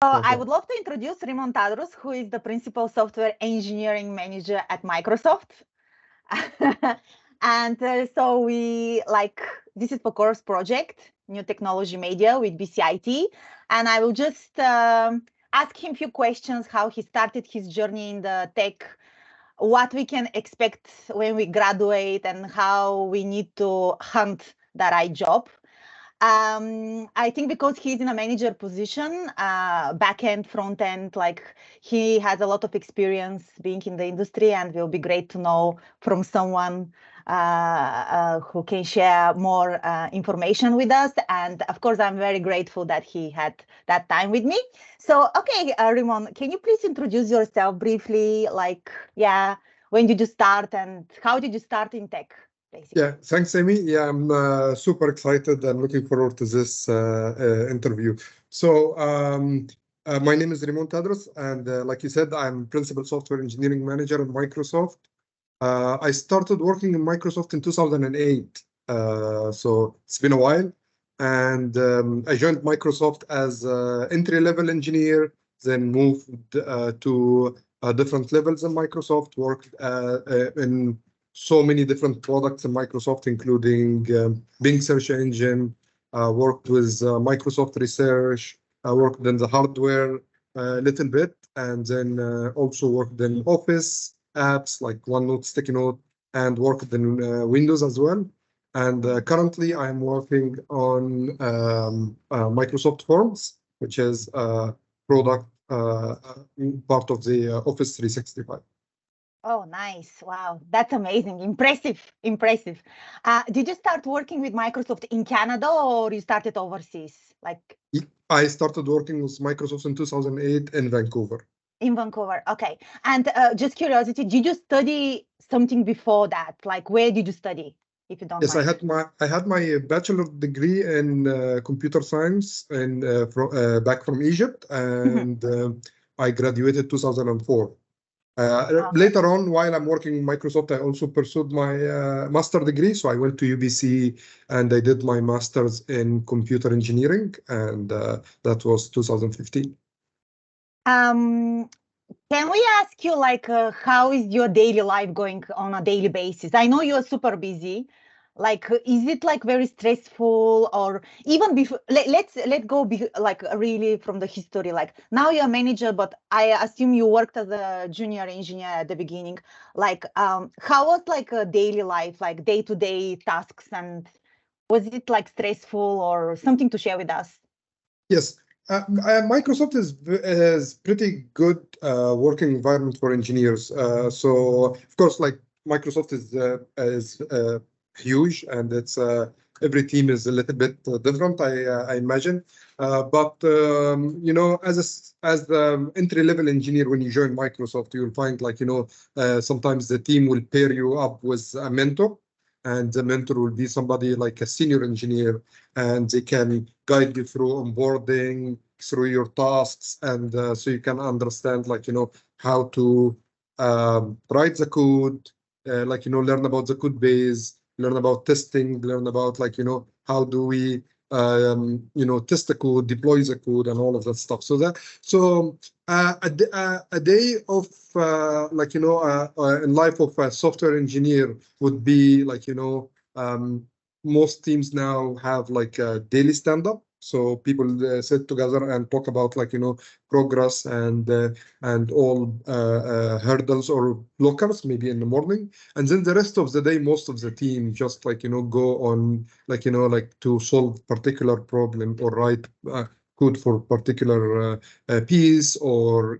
I would love to introduce Rimon Tadros, who is the Principal Software Engineering Manager at Microsoft. And so this is for course project, New Technology Media with BCIT. And I will just ask him a few questions, how he started his journey in the tech, what we can expect when we graduate, and how we need to hunt the right job. I think because he's in a manager position, back end, front end, like he has a lot of experience being in the industry, and will be great to know from someone who can share more information with us. And of course, I'm very grateful that he had that time with me. So, okay, Rimon, can you please introduce yourself briefly? Like, yeah, when did you start and how did you start in tech? Basically. Yeah, thanks, Amy. Yeah, I'm super excited and looking forward to this interview. So my name is Rimon Tadros, and like you said, I'm Principal Software Engineering Manager at Microsoft. I started working in Microsoft in 2008, so it's been a while. And I joined Microsoft as an entry-level engineer, then moved to different levels in Microsoft, worked in so many different products in Microsoft, including Bing search engine, worked with Microsoft Research, worked in the hardware a little bit, and then also worked in Office apps like OneNote, Sticky Note, and worked in Windows as well. And currently I'm working on Microsoft Forms, which is a product part of the Office 365. Oh, nice. Wow. That's amazing. Impressive. Impressive. Did you start working with Microsoft in Canada or you started overseas? I started working with Microsoft in 2008 in Vancouver. In Vancouver. Okay. And just curiosity, did you study something before that? Like, where did you study, if you don't Yes, mind? I had my bachelor degree in computer science back from Egypt, and I graduated 2004. Later on, while I'm working in Microsoft, I also pursued my master degree. So I went to UBC and I did my master's in computer engineering, and that was 2015. Can we ask you, like, how is your daily life going on a daily basis? I know you're super busy. Like, is it like very stressful, or even before? Let's go like really from the history. Like now you're a manager, but I assume you worked as a junior engineer at the beginning. Like, how was like a daily life, like day-to-day tasks, and was it like stressful or something to share with us? Yes. Microsoft is pretty good working environment for engineers. So of course, like Microsoft is huge, and it's every team is a little bit different, I imagine. But you know, as the entry-level engineer, when you join Microsoft, you'll find like sometimes the team will pair you up with a mentor, and the mentor will be somebody like a senior engineer, and they can guide you through onboarding, through your tasks, and so you can understand like how to write the code, learn about the code base, learn about testing, learn about how do we test the code, deploy the code, and all of that stuff. So a day of in life of a software engineer would be most teams now have like a daily stand-up. So people sit together and talk about progress and all hurdles or blockers maybe in the morning, and then the rest of the day most of the team just go on to solve particular problem or write code for particular piece, or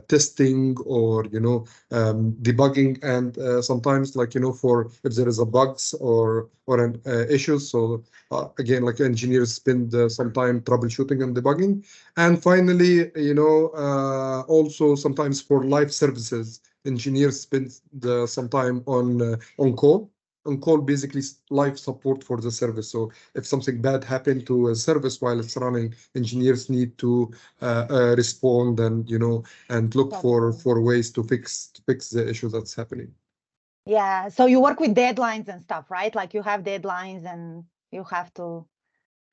testing, or debugging, and sometimes for if there is a bugs or an issue. So again, like engineers spend some time troubleshooting and debugging. And finally, also sometimes for live services, engineers spend some time on call. On call basically live support for the service. So if something bad happened to a service while it's running, engineers need to respond and and look for ways to fix the issue that's happening. Yeah, so you work with deadlines and stuff, right? Like you have deadlines and you have to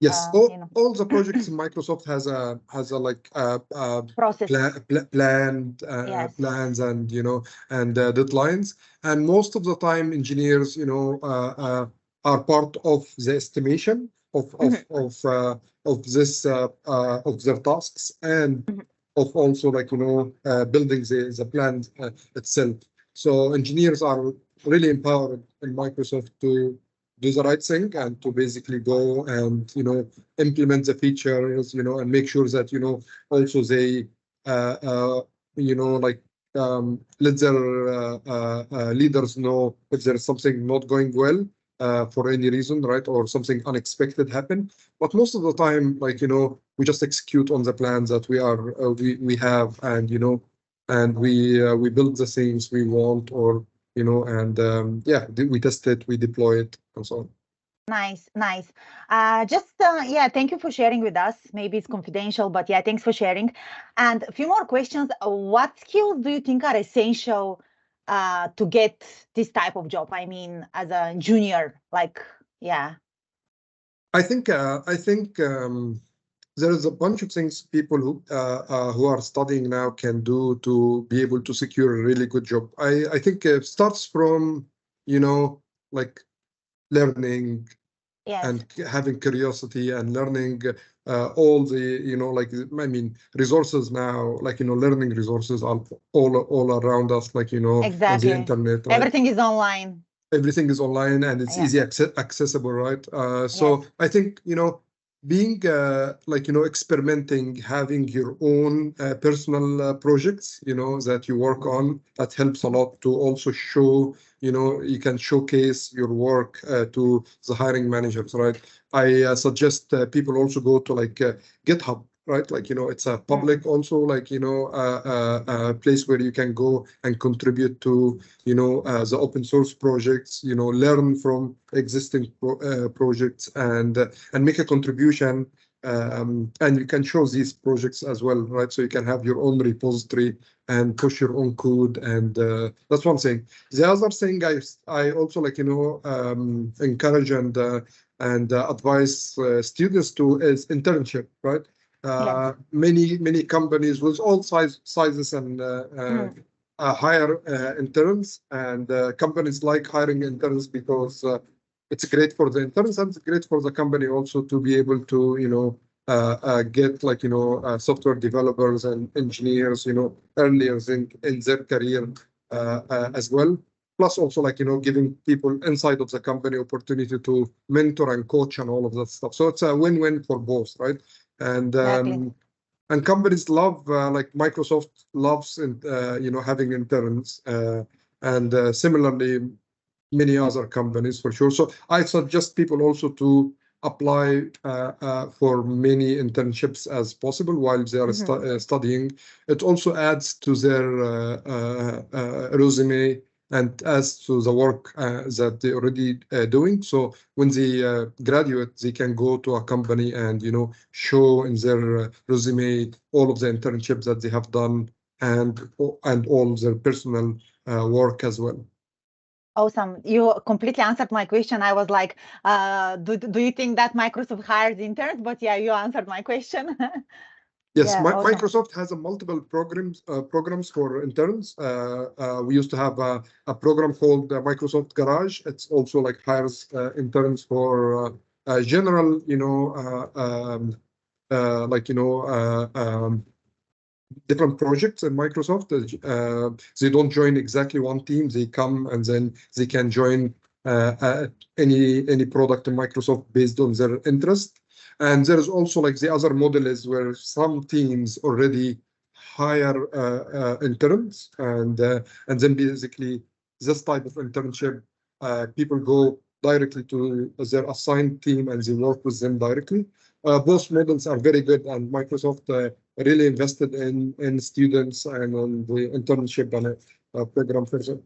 Yes, you know, all the projects in Microsoft has a like process. planned Yes. plans and and deadlines, and most of the time engineers are part of the estimation Mhm, of this of their tasks, and mhm. of also like building the plan itself. So engineers are really empowered in Microsoft to do the right thing and to basically go and implement the features, and make sure that also they uh, uh, like let their leaders know if there's something not going well for any reason, right, or something unexpected happen. But most of the time, like we just execute on the plans that we have, and and we build the things we want, or and yeah, we test it, we deploy it, and so on. Nice, nice. Just yeah, thank you for sharing with us. Maybe it's confidential, but yeah, thanks for sharing. And a few more questions. What skills do you think are essential to get this type of job? I mean, as a junior, like, yeah. I think there is a bunch of things people who are studying now can do to be able to secure a really good job. I think it starts from like learning Yes, and having curiosity and learning all the like I mean resources now, like learning resources are all around us, like on the exactly. internet, right? Everything is online. Everything is online and it's Yeah. easy accessible, right? Yes. So I think being like experimenting, having your own personal projects that you work on, that helps a Mhm. lot to also show you can showcase your work to the hiring managers, right? I suggest people also go to like GitHub, right? Like it's a Mm. public also, like place where you can go and contribute to the open source projects, learn from existing projects, and make a contribution. And you can show these projects as well, right? So you can have your own repository and push your own code, and that's one thing. The other thing I also like encourage and advise students to is internship, right? Yes. Many companies with all sizes and Mm. hire interns, and companies like hiring interns because it's great for the interns and it's great for the company also to be able to get like software developers and engineers earlier in their career as well. Plus also like giving people inside of the company opportunity to mentor and coach and all of that stuff. So it's a win-win for both, right? And Exactly. companies love like Microsoft loves having interns, and similarly many other companies for sure. So I suggest people also to apply for many internships as possible while they are Mhm. studying. It also adds to their resume and adds to the work that they already doing. So when they graduate, they can go to a company and show in their resume all of the internships that they have done, and all their personal work as well. Awesome. You completely answered my question. I was like, do you think that Microsoft hires interns? But yeah, you answered my question. Yes, Yeah, awesome. Microsoft has a multiple programs for interns. We used to have a program called Microsoft Garage. It's also like hires interns for general, like different projects in Microsoft. They don't join exactly one team. They come and then they can join any product in Microsoft based on their interest. And there's also like the other model is where some teams already hire interns, and then basically this type of internship, people go directly to their assigned team and they work with them directly. Both models are very good, and Microsoft really invested in students and on the internship and program further.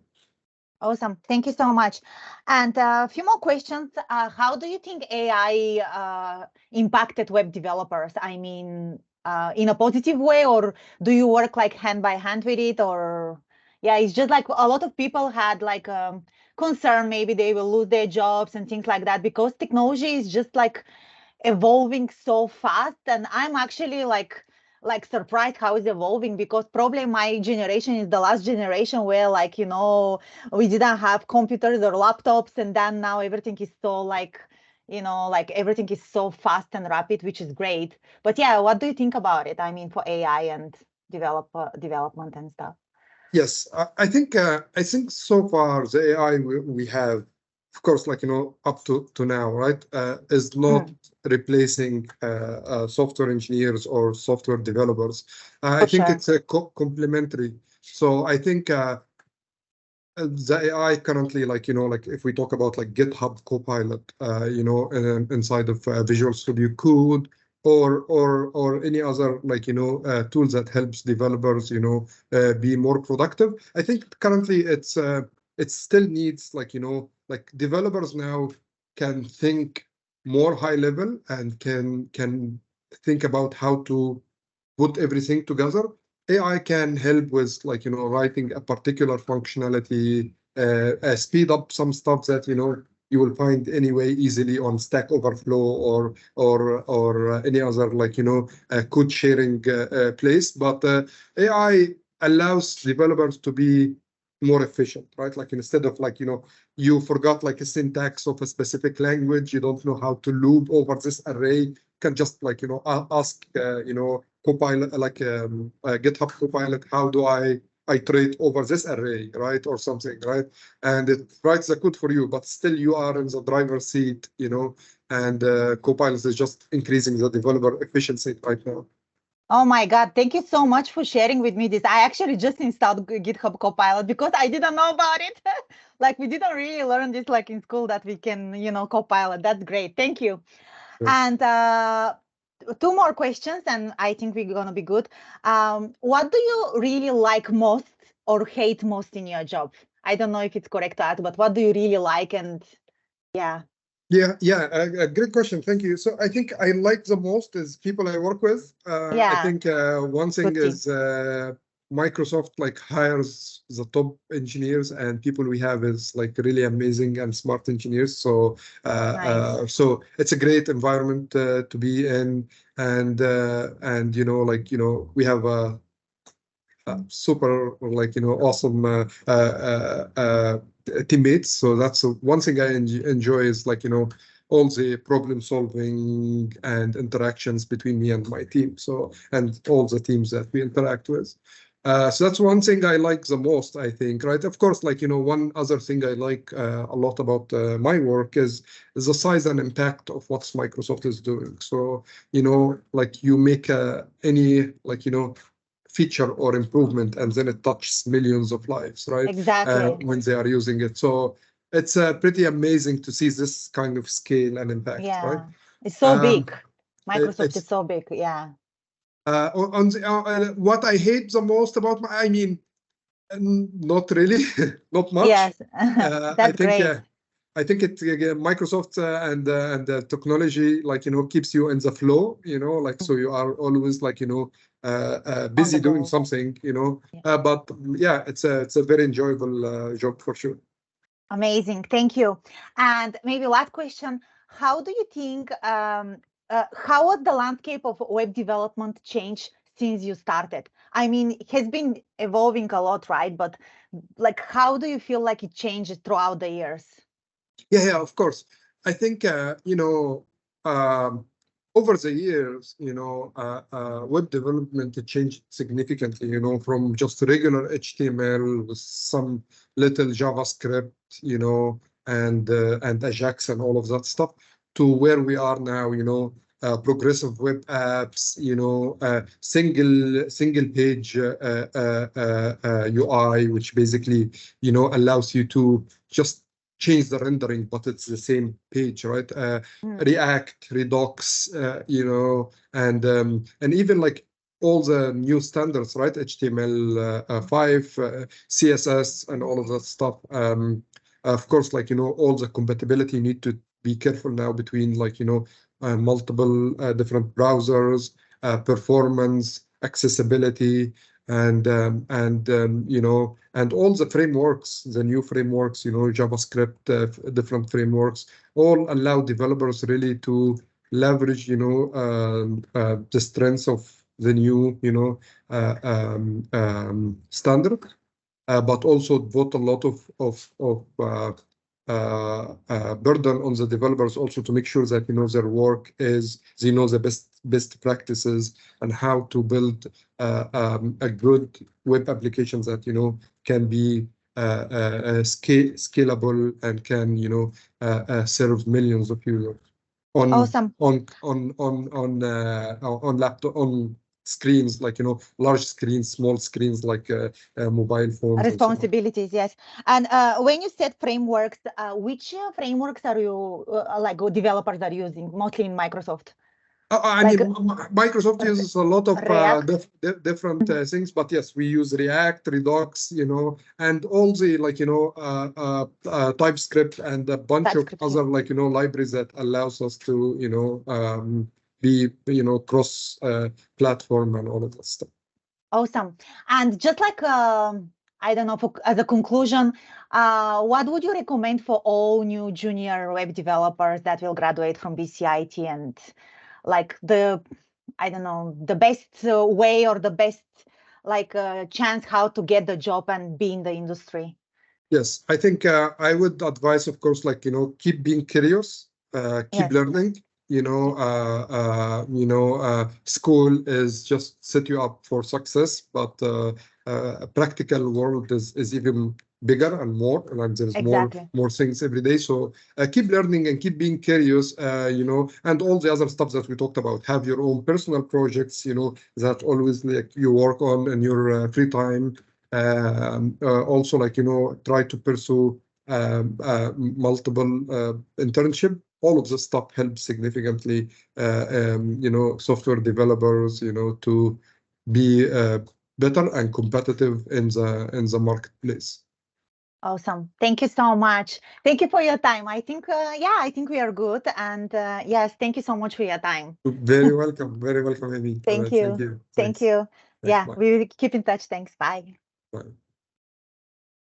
Awesome. Thank you so much. And a few more questions. How do you think AI impacted web developers? I mean, in a positive way, or do you work like hand by hand with it? Or yeah, it's just like a lot of people had like concern maybe they will lose their jobs and things like that because technology is just like evolving so fast, and I'm actually like surprised how it's evolving, because probably my generation is the last generation where, like, we didn't have computers or laptops, and then now everything is so like, like everything is so fast and rapid, which is great. But yeah, what do you think about it? I mean, for AI and development and stuff. Yes, I think so far the AI we have, of course, like up to now, right, is not replacing software engineers or software developers. I For think sure. it's a complementary. So I think the AI currently, like like if we talk about like GitHub Copilot, inside of Visual Studio Code, or any other like tools that helps developers be more productive. I think currently it still needs like like developers now can think more high level and can think about how to put everything together. AI can help with like writing a particular functionality, speed up some stuff that you will find anyway easily on Stack Overflow or any other like code sharing place. But AI allows developers to be more efficient, right? Like instead of like you forgot like a syntax of a specific language, you don't know how to loop over this array. You can just like ask Copilot, like GitHub Copilot, how do I iterate over this array, right, or something, right? And it writes the code for you, but still you are in the driver's seat, and Copilot is just increasing the developer efficiency right now. Oh my God, thank you so much for sharing with me this. I actually just installed GitHub Copilot because I didn't know about it. Like, we didn't really learn this like in school, that we can, Copilot. That's great. Thank you. Yeah. And two more questions, and I think we're gonna be good. What do you really like most or hate most in your job? I don't know if it's correct to ask, but what do you really like? And yeah. Yeah, a great question. Thank you. So I think I like the most is people I work with. I Yeah, think one thing good team. is Microsoft like hires the top engineers, and people we have is like really amazing and smart engineers. So Nice. so it's a great environment to be in, and we have a super like awesome teammates. So that's one thing I enjoy is like all the problem solving and interactions between me and my team. So and all the teams that we interact with. So that's one thing I like the most, I think, right? Of course, like one other thing I like a lot about my work is the size and impact of what Microsoft is doing. So like you make any like feature or improvement, and then it touches millions of lives, right? Exactly. When they are using it. So it's pretty amazing to see this kind of scale and impact, right? Yeah. It's so Um, big. Microsoft is it's so big. Yeah. on the, what I hate the most about I mean, not really, not much. Yes. I That's think great. it Microsoft and technology like keeps you in the flow, like so you are always like On the busy doing go. something, Yeah. but yeah, it's a very enjoyable job for sure. Amazing. Thank you. And maybe last question, how do you think, how has the landscape of web development changed since you started? I mean, it has been evolving a lot, right? But like, how do you feel like it changed throughout the years? Yeah, of course. I think over the years, web development changed significantly. From just regular HTML with some little JavaScript, and Ajax and all of that stuff, to where we are now. Progressive web apps, single page UI, which basically allows you to just change the rendering, but it's the same page, right? Mm. React, Redux, and even like all the new standards, right? HTML5, CSS, and all of that stuff. Of course, like all the compatibility, you need to be careful now between like multiple different browsers, performance, accessibility, and all the frameworks, the new frameworks, JavaScript, different frameworks, all allow developers really to leverage, the strengths of the new, standard, but also put a lot of burden on the developers also to make sure that their work is they know the best practices and how to build a good web applications that can be scalable and can serve millions of users on Awesome. on laptop on screens, like large screens, small screens, like mobile phones and so on. Responsibilities, yes. And when you said frameworks, which frameworks are you like developers are using? Mostly in Microsoft. I Like mean, Microsoft uses a lot of React. different things, but yes, we use React, Redux, and all the TypeScript and a bunch TypeScript, of yeah. other libraries that allows us to be cross platform and all of that stuff. Awesome. And just like I don't know, as a conclusion, what would you recommend for all new junior web developers that will graduate from BCIT, and like I don't know, the best way or the best chance how to get the job and be in the industry? Yes, I think I would advise, of course, keep being curious, keep Yes. learning. School is just set you up for success, but a practical world is even bigger and more, and there's Exactly. more things every day. So keep learning and keep being curious, and all the other stuff that we talked about. Have your own personal projects, that always you work on in your free time. Also, try to pursue multiple internship. All of this stuff helps significantly, software developers, to be better and competitive in the marketplace. Awesome. Thank you so much. Thank you for your time. I think, I think we are good. And yes, thank you so much for your time. Very welcome. Very welcome, Amy. Thank you. Thank you. Thank Thanks. you. Thanks. Yeah, Bye. we will keep in touch. Thanks. Bye. Bye.